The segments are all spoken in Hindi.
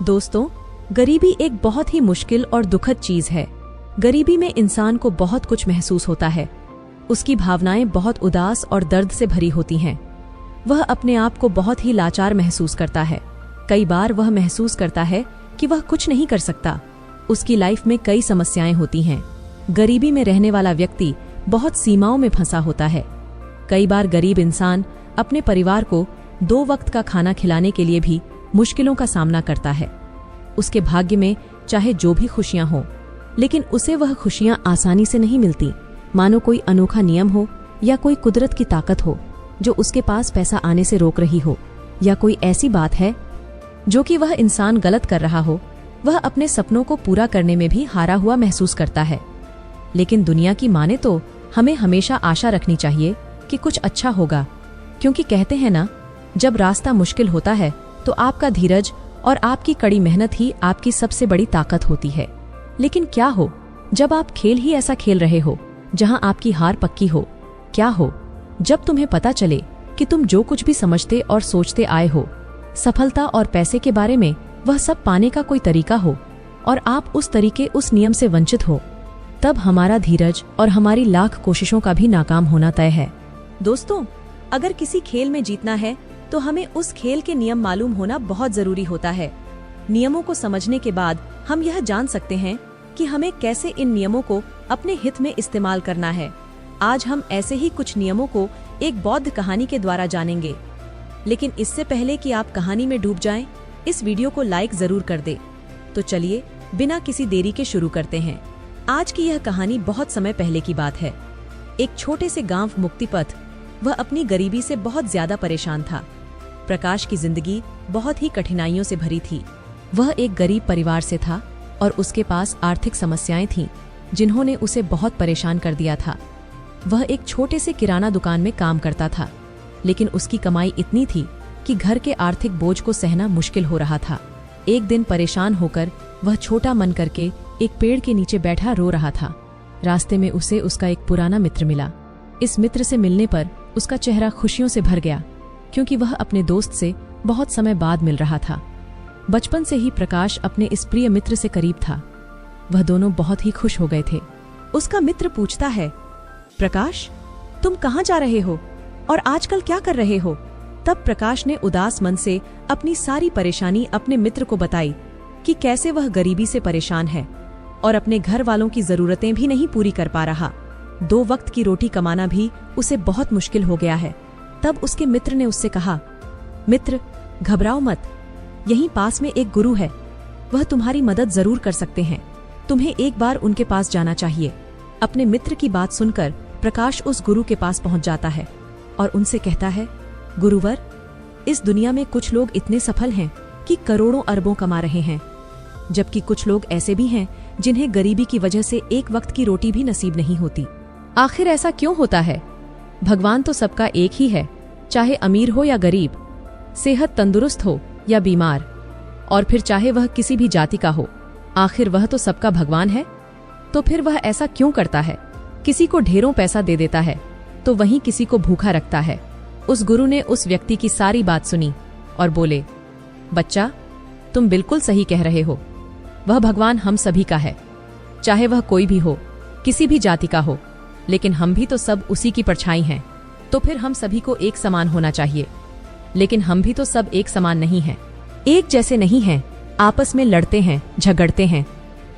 दोस्तों, गरीबी एक बहुत ही मुश्किल और दुखद चीज है। गरीबी में इंसान को बहुत कुछ महसूस होता है। उसकी भावनाएं बहुत उदास और दर्द से भरी होती हैं। वह अपने आप को बहुत ही लाचार महसूस करता है। कई बार वह महसूस करता है कि वह कुछ नहीं कर सकता। उसकी लाइफ में कई समस्याएं होती हैं। गरीबी में रहने वाला व्यक्ति बहुत सीमाओं में फंसा होता है। कई बार गरीब इंसान अपने परिवार को 2 वक्त का खाना खिलाने के लिए भी मुश्किलों का सामना करता है। उसके भाग्य में चाहे जो भी खुशियां हों, लेकिन उसे वह खुशियां आसानी से नहीं मिलती। मानो कोई अनोखा नियम हो या कोई कुदरत की ताकत हो जो उसके पास पैसा आने से रोक रही हो, या कोई ऐसी बात है जो कि वह इंसान गलत कर रहा हो। वह अपने सपनों को पूरा करने में भी हारा हुआ महसूस करता है। लेकिन दुनिया की माने तो हमें हमेशा आशा रखनी चाहिए कि कुछ अच्छा होगा, क्योंकि कहते हैं ना, जब रास्ता मुश्किल होता है तो आपका धीरज और आपकी कड़ी मेहनत ही आपकी सबसे बड़ी ताकत होती है। लेकिन क्या हो जब आप खेल ही ऐसा खेल रहे हो जहां आपकी हार पक्की हो? क्या हो जब तुम्हें पता चले कि तुम जो कुछ भी समझते और सोचते आए हो, सफलता और पैसे के बारे में, वह सब पाने का कोई तरीका हो और आप उस तरीके, उस नियम से वंचित हो? तब हमारा धीरज और हमारी लाख कोशिशों का भी नाकाम होना तय है। दोस्तों, अगर किसी खेल में जीतना है तो हमें उस खेल के नियम मालूम होना बहुत जरूरी होता है। नियमों को समझने के बाद हम यह जान सकते हैं कि हमें कैसे इन नियमों को अपने हित में इस्तेमाल करना है। आज हम ऐसे ही कुछ नियमों को एक बौद्ध कहानी के द्वारा जानेंगे। लेकिन इससे पहले कि आप कहानी में डूब जाएं, इस वीडियो को लाइक जरूर कर दे। तो चलिए बिना किसी देरी के शुरू करते हैं। आज की यह कहानी बहुत समय पहले की बात है। एक छोटे से गांव मुक्तिपथ, वह अपनी गरीबी से बहुत ज्यादा परेशान था। प्रकाश की जिंदगी बहुत ही कठिनाइयों से भरी थी। वह एक गरीब परिवार से था और उसके पास आर्थिक समस्याएं थीं जिन्होंने उसे बहुत परेशान कर दिया था। वह एक छोटे से किराना दुकान में काम करता था, लेकिन उसकी कमाई इतनी थी कि घर के आर्थिक बोझ को सहना मुश्किल हो रहा था। एक दिन परेशान होकर वह छोटा मन करके एक पेड़ के नीचे बैठा रो रहा था। रास्ते में उसे उसका एक पुराना मित्र मिला। इस मित्र से मिलने पर उसका चेहरा खुशियों से भर गया, क्योंकि वह अपने दोस्त से बहुत समय बाद मिल रहा था। बचपन से ही प्रकाश अपने इस प्रिय मित्र से करीब था। वह दोनों बहुत ही खुश हो गए थे। उसका मित्र पूछता है, प्रकाश, तुम कहाँ जा रहे हो और आजकल क्या कर रहे हो? तब प्रकाश ने उदास मन से अपनी सारी परेशानी अपने मित्र को बताई कि कैसे वह गरीबी से परेशान है और अपने घर वालों की जरूरतें भी नहीं पूरी कर पा रहा। 2 वक्त की रोटी कमाना भी उसे बहुत मुश्किल हो गया है। तब उसके मित्र ने उससे कहा, मित्र, घबराओ मत, यहीं पास में एक गुरु है, वह तुम्हारी मदद जरूर कर सकते हैं। तुम्हें एक बार उनके पास जाना चाहिए। अपने मित्र की बात सुनकर प्रकाश उस गुरु के पास पहुंच जाता है और उनसे कहता है, गुरुवर, इस दुनिया में कुछ लोग इतने सफल हैं कि करोड़ों अरबों कमा रहे हैं, जबकि कुछ लोग ऐसे भी हैं जिन्हें गरीबी की वजह से एक वक्त की रोटी भी नसीब नहीं होती। आखिर ऐसा क्यों होता है? भगवान तो सबका एक ही है, चाहे अमीर हो या गरीब, सेहत तंदुरुस्त हो या बीमार, और फिर चाहे वह किसी भी जाति का हो। आखिर वह तो सबका भगवान है। तो फिर वह ऐसा क्यों करता है? किसी को ढेरों पैसा दे देता है तो वहीं किसी को भूखा रखता है। उस गुरु ने उस व्यक्ति की सारी बात सुनी और बोले, बच्चा, तुम बिल्कुल सही कह रहे हो। वह भगवान हम सभी का है, चाहे वह कोई भी हो, किसी भी जाति का हो, लेकिन हम भी तो सब उसी की परछाई हैं। तो फिर हम सभी को एक समान होना चाहिए। लेकिन हम भी तो सब एक समान नहीं हैं, एक जैसे नहीं हैं, आपस में लड़ते हैं, झगड़ते हैं।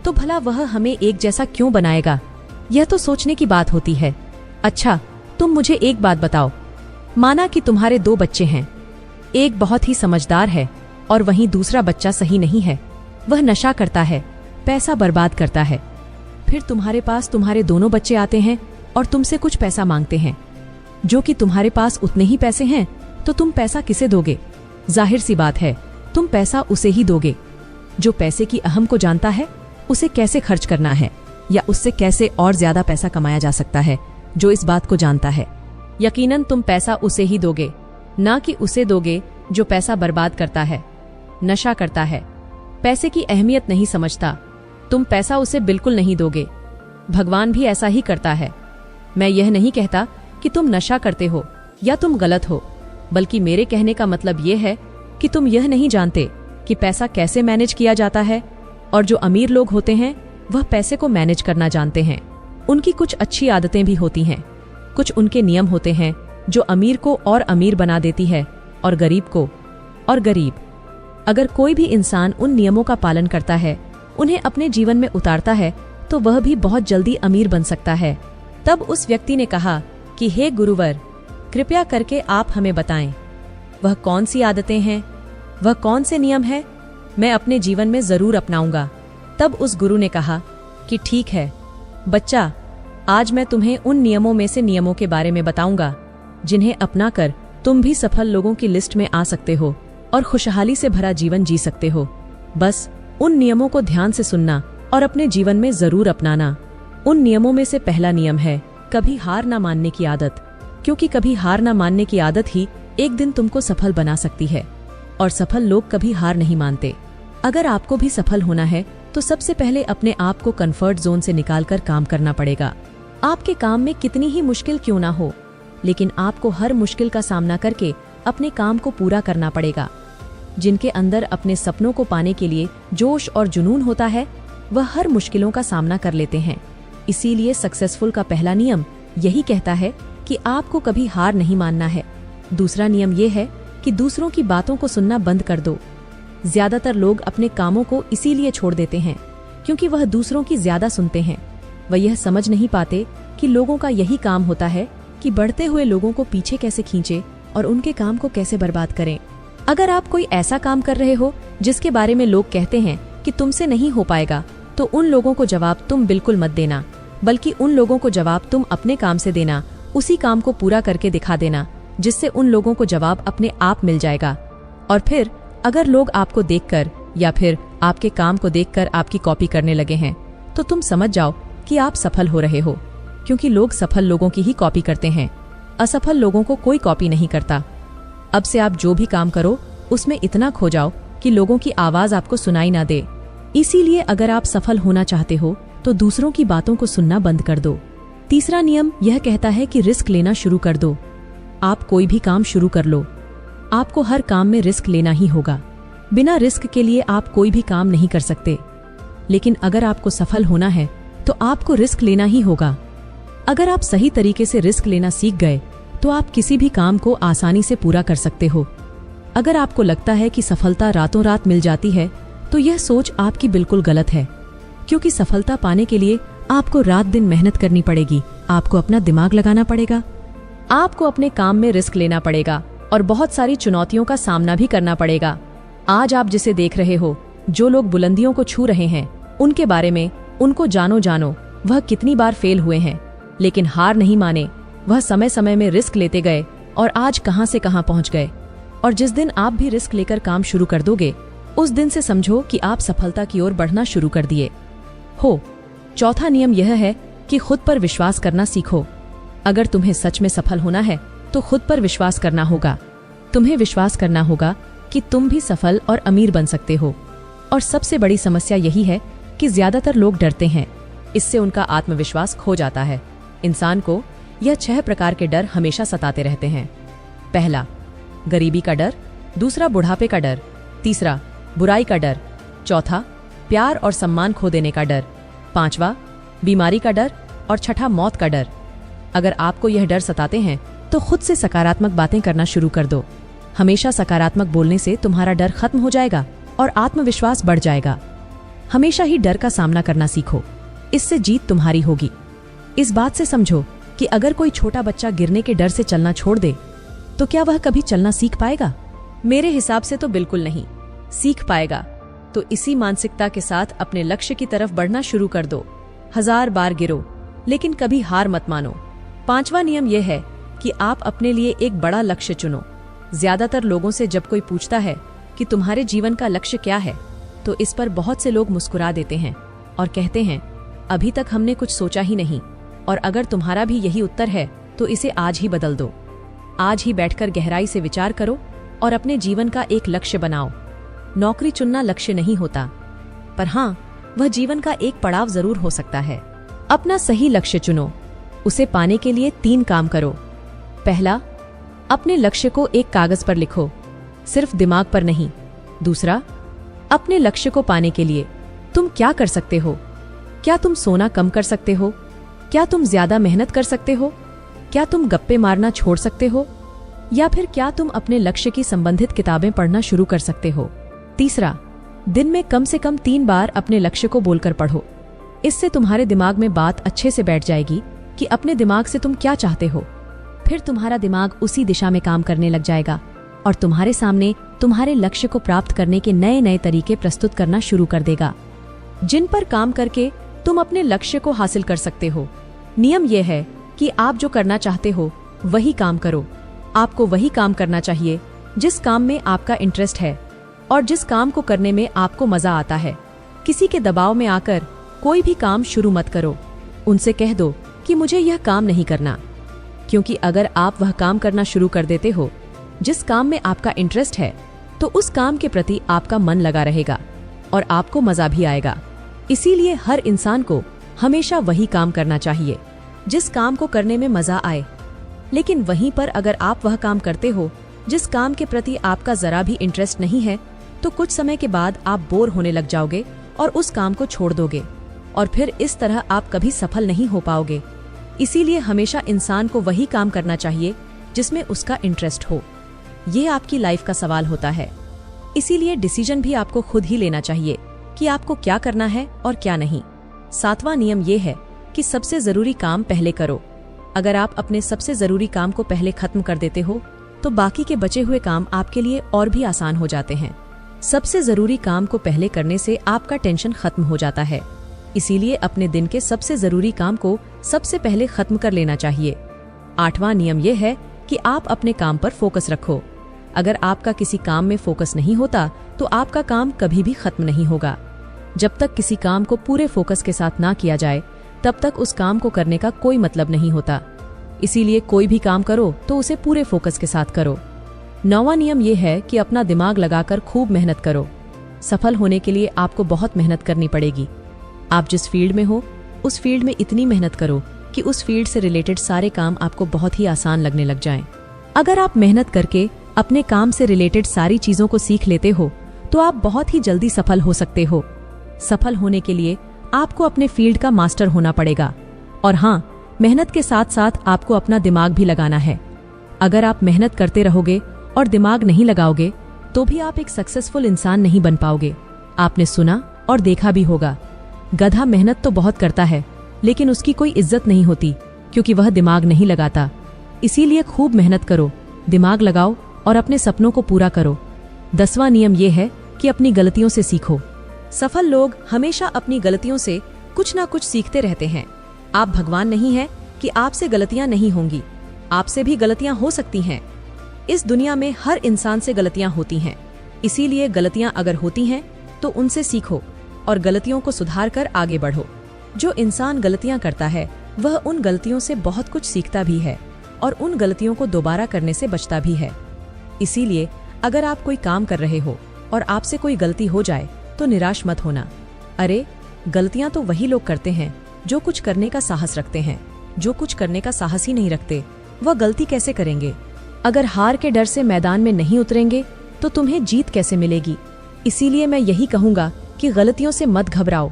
तो भला वह हमें एक जैसा क्यों बनाएगा? यह तो सोचने की बात होती है। अच्छा, तुम मुझे एक बात बताओ। माना कि तुम्हारे 2 बच्चे हैं, एक बहुत ही समझदार है और वहीं दूसरा बच्चा सही नहीं है। वह नशा करता है, पैसा बर्बाद करता है। फिर तुम्हारे पास तुम्हारे दोनों बच्चे आते हैं और तुमसे कुछ पैसा मांगते हैं, जो कि तुम्हारे पास उतने ही पैसे हैं, तो तुम पैसा किसे दोगे? जाहिर सी बात है, तुम पैसा उसे ही दोगे जो पैसे की अहम को जानता है, उसे कैसे खर्च करना है या उससे कैसे और ज्यादा पैसा कमाया जा सकता है, जो इस बात को जानता है। यकीनन तुम पैसा उसे ही दोगे, ना कि उसे दोगे जो पैसा बर्बाद करता है, नशा करता है, पैसे की अहमियत नहीं समझता। तुम पैसा उसे बिल्कुल नहीं दोगे। भगवान भी ऐसा ही करता है। मैं यह नहीं कहता कि तुम नशा करते हो या तुम गलत हो, बल्कि मेरे कहने का मतलब यह है कि तुम यह नहीं जानते कि पैसा कैसे मैनेज किया जाता है, और जो अमीर लोग होते हैं वह पैसे को मैनेज करना जानते हैं। उनकी कुछ अच्छी आदतें भी होती हैं, कुछ उनके नियम होते हैं जो अमीर को और अमीर बना देती है और गरीब को और गरीब। अगर कोई भी इंसान उन नियमों का पालन करता है, उन्हें अपने जीवन में उतारता है, तो वह भी बहुत जल्दी अमीर बन सकता है। तब उस व्यक्ति ने कहा कि हे गुरुवर, कृपया करके आप हमें बताएं, वह कौन सी आदतें हैं, वह कौन से नियम हैं, मैं अपने जीवन में जरूर अपनाऊंगा। तब उस गुरु ने कहा कि ठीक है बच्चा, आज मैं तुम्हें उन नियमों में से नियमों के बारे में बताऊंगा जिन्हें अपनाकर तुम भी सफल लोगों की लिस्ट में आ सकते हो और खुशहाली से भरा जीवन जी सकते हो। बस उन नियमों को ध्यान से सुनना और अपने जीवन में जरूर अपनाना। उन नियमों में से पहला नियम है कभी हार ना मानने की आदत, क्योंकि कभी हार ना मानने की आदत ही एक दिन तुमको सफल बना सकती है, और सफल लोग कभी हार नहीं मानते। अगर आपको भी सफल होना है तो सबसे पहले अपने आप को कंफर्ट जोन से निकालकर काम करना पड़ेगा। आपके काम में कितनी ही मुश्किल क्यों ना हो, लेकिन आपको हर मुश्किल का सामना करके अपने काम को पूरा करना पड़ेगा। जिनके अंदर अपने सपनों को पाने के लिए जोश और जुनून होता है, वह हर मुश्किलों का सामना कर लेते हैं। इसीलिए सक्सेसफुल का पहला नियम यही कहता है कि आपको कभी हार नहीं मानना है। दूसरा नियम यह है कि दूसरों की बातों को सुनना बंद कर दो। ज्यादातर लोग अपने कामों को इसीलिए छोड़ देते हैं क्योंकि वह दूसरों की ज्यादा सुनते हैं। वह यह समझ नहीं पाते कि लोगों का यही काम होता है कि बढ़ते हुए लोगों को पीछे कैसे खींचे और उनके काम को कैसे बर्बाद करें। अगर आप कोई ऐसा काम कर रहे हो जिसके बारे में लोग कहते हैं कि तुमसे नहीं हो पाएगा, तो उन लोगों को जवाब तुम बिल्कुल मत देना, बल्कि उन लोगों को जवाब तुम अपने काम से देना। उसी काम को पूरा करके दिखा देना, जिससे उन लोगों को जवाब अपने आप मिल जाएगा। और फिर अगर लोग आपको देखकर या फिर आपके काम को देखकर आपकी कॉपी करने लगे हैं, तो तुम समझ जाओ कि आप सफल हो रहे हो, क्योंकि लोग सफल लोगों की ही कॉपी करते हैं। असफल लोगों को कोई कॉपी नहीं करता। अब से आप जो भी काम करो उसमें इतना खो जाओ कि लोगों की आवाज आपको सुनाई ना दे। इसीलिए अगर आप सफल होना चाहते हो तो दूसरों की बातों को सुनना बंद कर दो। तीसरा नियम यह कहता है कि रिस्क लेना शुरू कर दो। आप कोई भी काम शुरू कर लो, आपको हर काम में रिस्क लेना ही होगा। बिना रिस्क के लिए आप कोई भी काम नहीं कर सकते। लेकिन अगर आपको सफल होना है तो आपको रिस्क लेना ही होगा। अगर आप सही तरीके से रिस्क लेना सीख गए तो आप किसी भी काम को आसानी से पूरा कर सकते हो। अगर आपको लगता है कि सफलता रातों रात मिल जाती है, तो यह सोच आपकी बिल्कुल गलत है, क्योंकि सफलता पाने के लिए आपको रात दिन मेहनत करनी पड़ेगी। आपको अपना दिमाग लगाना पड़ेगा, आपको अपने काम में रिस्क लेना पड़ेगा और बहुत सारी चुनौतियों का सामना भी करना पड़ेगा। आज आप जिसे देख रहे हो, जो लोग बुलंदियों को छू रहे हैं, उनके बारे में उनको जानो। वह कितनी बार फेल हुए हैं, लेकिन हार नहीं माने। वह समय समय में रिस्क लेते गए और आज कहां से कहां पहुंच गए। और जिस दिन आप भी रिस्क लेकर काम शुरू कर दोगे, उस दिन से समझो कि आप सफलता की ओर बढ़ना शुरू कर दिए हो। चौथा नियम यह है कि खुद पर विश्वास करना सीखो। अगर तुम्हें सच में सफल होना है तो खुद पर विश्वास करना होगा। तुम्हें विश्वास करना होगा कि तुम भी सफल और अमीर बन सकते हो। और सबसे बड़ी समस्या यही है कि ज्यादातर लोग डरते हैं। इससे उनका आत्मविश्वास खो जाता है। इंसान को यह 6 प्रकार के डर हमेशा सताते रहते हैं। पहला, गरीबी का डर। दूसरा, बुढ़ापे का डर। तीसरा, बुराई का डर। चौथा, प्यार और सम्मान खो देने का डर। पांचवा, बीमारी का डर। और छठा, मौत का डर। अगर आपको यह डर सताते हैं तो खुद से सकारात्मक बातें करना शुरू कर दो। हमेशा सकारात्मक बोलने से तुम्हारा डर खत्म हो जाएगा और आत्मविश्वास बढ़ जाएगा। हमेशा ही डर का सामना करना सीखो, इससे जीत तुम्हारी होगी। इस बात से समझो कि अगर कोई छोटा बच्चा गिरने के डर से चलना छोड़ दे, तो क्या वह कभी चलना सीख पाएगा? मेरे हिसाब से तो बिल्कुल नहीं सीख पाएगा। तो इसी मानसिकता के साथ अपने लक्ष्य की तरफ बढ़ना शुरू कर दो। 1000 बार गिरो, लेकिन कभी हार मत मानो। पांचवा नियम यह है कि आप अपने लिए एक बड़ा लक्ष्य चुनो। ज्यादातर लोगों से जब कोई पूछता है कि तुम्हारे जीवन का लक्ष्य क्या है, तो इस पर बहुत से लोग मुस्कुरा देते हैं और कहते हैं, अभी तक हमने कुछ सोचा ही नहीं। और अगर तुम्हारा भी यही उत्तर है तो इसे आज ही बदल दो। आज ही बैठकर गहराई से विचार करो और अपने जीवन का एक लक्ष्य बनाओ। नौकरी चुनना लक्ष्य नहीं होता, पर हाँ, वह जीवन का एक पड़ाव जरूर हो सकता है। अपना सही लक्ष्य चुनो। उसे पाने के लिए 3 काम करो। पहला, अपने लक्ष्य को एक कागज पर लिखो, सिर्फ दिमाग पर नहीं। दूसरा, अपने लक्ष्य को पाने के लिए तुम क्या कर सकते हो? क्या तुम सोना कम कर सकते हो? क्या तुम ज्यादा मेहनत कर सकते हो? क्या तुम गप्पे मारना छोड़ सकते हो? या फिर क्या तुम अपने लक्ष्य की संबंधित किताबें पढ़ना शुरू कर सकते हो? तीसरा, दिन में कम से कम 3 बार अपने लक्ष्य को बोलकर पढ़ो। इससे तुम्हारे दिमाग में बात अच्छे से बैठ जाएगी कि अपने दिमाग से तुम क्या चाहते हो। फिर तुम्हारा दिमाग उसी दिशा में काम करने लग जाएगा और तुम्हारे सामने तुम्हारे लक्ष्य को प्राप्त करने के नए नए तरीके प्रस्तुत करना शुरू कर देगा, जिन पर काम करके तुम अपने लक्ष्य को हासिल कर सकते हो। नियम यह है कि आप जो करना चाहते हो वही काम करो। आपको वही काम करना चाहिए जिस काम में आपका इंटरेस्ट है और जिस काम को करने में आपको मजा आता है। किसी के दबाव में आकर कोई भी काम शुरू मत करो। उनसे कह दो कि मुझे यह काम नहीं करना, क्योंकि अगर आप वह काम करना शुरू कर देते हो जिस काम में आपका इंटरेस्ट है, तो उस काम के प्रति आपका मन लगा रहेगा और आपको मजा भी आएगा। इसीलिए हर इंसान को हमेशा वही काम करना चाहिए जिस काम को करने में मजा आए। लेकिन वहीं पर अगर आप वह काम करते हो जिस काम के प्रति आपका जरा भी इंटरेस्ट नहीं है, तो कुछ समय के बाद आप बोर होने लग जाओगे और उस काम को छोड़ दोगे, और फिर इस तरह आप कभी सफल नहीं हो पाओगे। इसीलिए हमेशा इंसान को वही काम करना चाहिए जिसमें उसका इंटरेस्ट हो। ये आपकी लाइफ का सवाल होता है। इसीलिए डिसीजन भी आपको खुद ही लेना चाहिए कि आपको क्या करना है और क्या नहीं। 7वां नियम ये है कि सबसे जरूरी काम पहले करो। अगर आप अपने सबसे जरूरी काम को पहले खत्म कर देते हो, तो बाकी के बचे हुए काम आपके लिए और भी आसान हो जाते हैं। सबसे जरूरी काम को पहले करने से आपका टेंशन खत्म हो जाता है। इसीलिए अपने दिन के सबसे जरूरी काम को सबसे पहले खत्म कर लेना चाहिए। 8वां नियम यह है कि आप अपने काम पर फोकस रखो। अगर आपका किसी काम में फोकस नहीं होता, तो आपका काम कभी भी खत्म नहीं होगा। जब तक किसी काम को पूरे फोकस के साथ ना किया जाए, तब तक उस काम को करने का कोई मतलब नहीं होता। इसीलिए कोई भी काम करो तो उसे पूरे फोकस के साथ करो। 9वां नियम यह है कि अपना दिमाग लगाकर खूब मेहनत करो। सफल होने के लिए आपको बहुत मेहनत करनी पड़ेगी। आप जिस फील्ड में हो, उस फील्ड में इतनी मेहनत करो कि उस फील्ड से रिलेटेड सारे काम आपको बहुत ही आसान लगने लग जाएं। अगर आप मेहनत करके अपने काम से रिलेटेड सारी चीजों को सीख लेते हो, तो आप बहुत ही जल्दी सफल हो सकते हो। सफल होने के लिए आपको अपने फील्ड का मास्टर होना पड़ेगा, और हाँ, मेहनत के साथ साथ आपको अपना दिमाग भी लगाना है। अगर आप मेहनत करते रहोगे और दिमाग नहीं लगाओगे, तो भी आप एक सक्सेसफुल इंसान नहीं बन पाओगे। आपने सुना और देखा भी होगा, गधा मेहनत तो बहुत करता है, लेकिन उसकी कोई इज्जत नहीं होती, क्योंकि वह दिमाग नहीं लगाता। इसीलिए खूब मेहनत करो, दिमाग लगाओ और अपने सपनों को पूरा करो। 10वां नियम यह है कि अपनी गलतियों से सीखो। सफल लोग हमेशा अपनी गलतियों से कुछ ना कुछ सीखते रहते हैं। आप भगवान नहीं हैं कि आपसे गलतियां नहीं होंगी, आपसे भी गलतियां हो सकती हैं। इस दुनिया में हर इंसान से गलतियां होती हैं। इसीलिए गलतियां अगर होती हैं तो उनसे सीखो और गलतियों को सुधार कर आगे बढ़ो। जो इंसान गलतियां करता है, वह उन गलतियों से बहुत कुछ सीखता भी है और उन गलतियों को दोबारा करने से बचता भी है। इसीलिए अगर आप कोई काम कर रहे हो और आपसे कोई गलती हो जाए, तो निराश मत होना। अरे, गलतियां तो वही लोग करते हैं जो कुछ करने का साहस रखते हैं। जो कुछ करने का साहस ही नहीं रखते, वह गलती कैसे करेंगे? अगर हार के डर से मैदान में नहीं उतरेंगे, तो तुम्हें जीत कैसे मिलेगी? इसीलिए मैं यही कहूंगा कि गलतियों से मत घबराओ,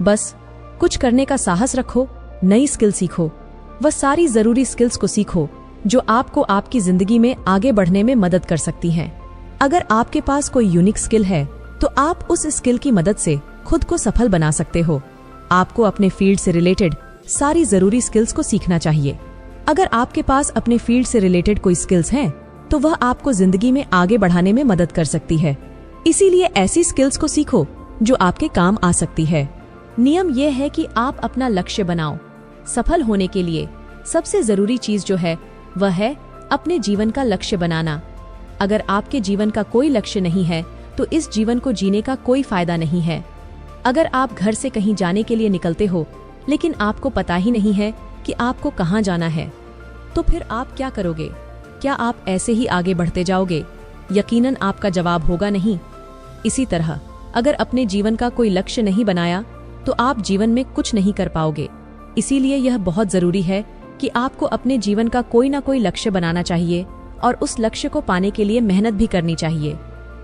बस कुछ करने का साहस रखो, नई स्किल सीखो। वह सारी जरूरी स्किल्स को सीखो जो आपको आपकी जिंदगी में आगे बढ़ने में मदद कर सकती हैं। अगर आपके पास कोई यूनिक स्किल है, तो आप उस स्किल की मदद से खुद को सफल बना सकते हो। आपको अपने फील्ड से रिलेटेड सारी जरूरी स्किल्स को सीखना चाहिए। अगर आपके पास अपने फील्ड से रिलेटेड कोई स्किल्स हैं, तो वह आपको जिंदगी में आगे बढ़ाने में मदद कर सकती है। इसीलिए ऐसी स्किल्स को सीखो जो आपके काम आ सकती है। नियम यह है कि आप अपना लक्ष्य बनाओ। सफल होने के लिए सबसे जरूरी चीज जो है, वह है अपने जीवन का लक्ष्य बनाना। अगर आपके जीवन का कोई लक्ष्य नहीं है, तो इस जीवन को जीने का कोई फायदा नहीं है। अगर आप घर से कहीं जाने के लिए निकलते हो, लेकिन आपको पता ही नहीं है कि आपको कहाँ जाना है, तो फिर आप क्या करोगे? क्या आप ऐसे ही आगे बढ़ते जाओगे? यकीनन आपका जवाब होगा नहीं। इसी तरह अगर अपने जीवन का कोई लक्ष्य नहीं बनाया, तो आप जीवन में कुछ नहीं कर पाओगे। इसीलिए यह बहुत जरूरी है कि आपको अपने जीवन का कोई ना कोई लक्ष्य बनाना चाहिए और उस लक्ष्य को पाने के लिए मेहनत भी करनी चाहिए।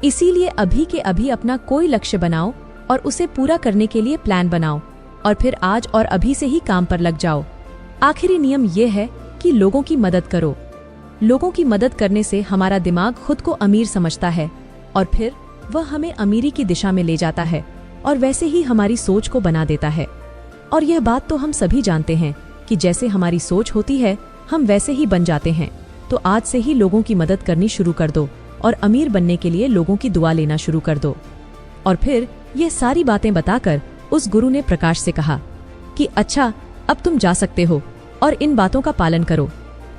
इसीलिए अभी के अभी अपना कोई लक्ष्य बनाओ और उसे पूरा करने के लिए प्लान बनाओ और फिर आज और अभी से ही काम पर लग जाओ। आखिरी नियम ये है कि लोगों की मदद करो। लोगों की मदद करने से हमारा दिमाग खुद को अमीर समझता है और फिर वह हमें अमीरी की दिशा में ले जाता है और वैसे ही हमारी सोच को बना देता है। और यह बात तो हम सभी जानते हैं कि जैसे हमारी सोच होती है हम वैसे ही बन जाते हैं। तो आज से ही लोगों की मदद करनी शुरू कर दो और अमीर बनने के लिए लोगों की दुआ लेना शुरू कर दो। और फिर ये सारी बातें बताकर उस गुरु ने प्रकाश से कहा कि अच्छा, अब तुम जा सकते हो और इन बातों का पालन करो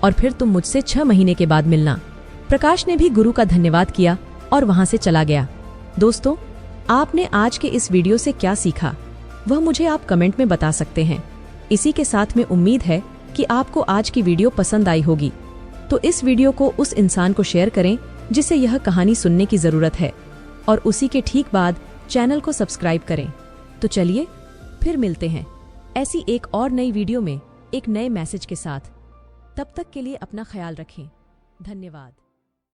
और फिर तुम मुझसे 6 महीने के बाद मिलना। प्रकाश ने भी गुरु का धन्यवाद किया और वहां से चला गया। दोस्तों, आपने आज के इस वीडियो से क्या सीखा वह मुझे आप कमेंट में बता सकते हैं। इसी के साथ में उम्मीद है कि आपको आज की वीडियो पसंद आई होगी। तो इस वीडियो को उस इंसान को शेयर करें जिसे यह कहानी सुनने की जरूरत है और उसी के ठीक बाद चैनल को सब्सक्राइब करें। तो चलिए फिर मिलते हैं ऐसी एक और नई वीडियो में एक नए मैसेज के साथ। तब तक के लिए अपना ख्याल रखें। धन्यवाद।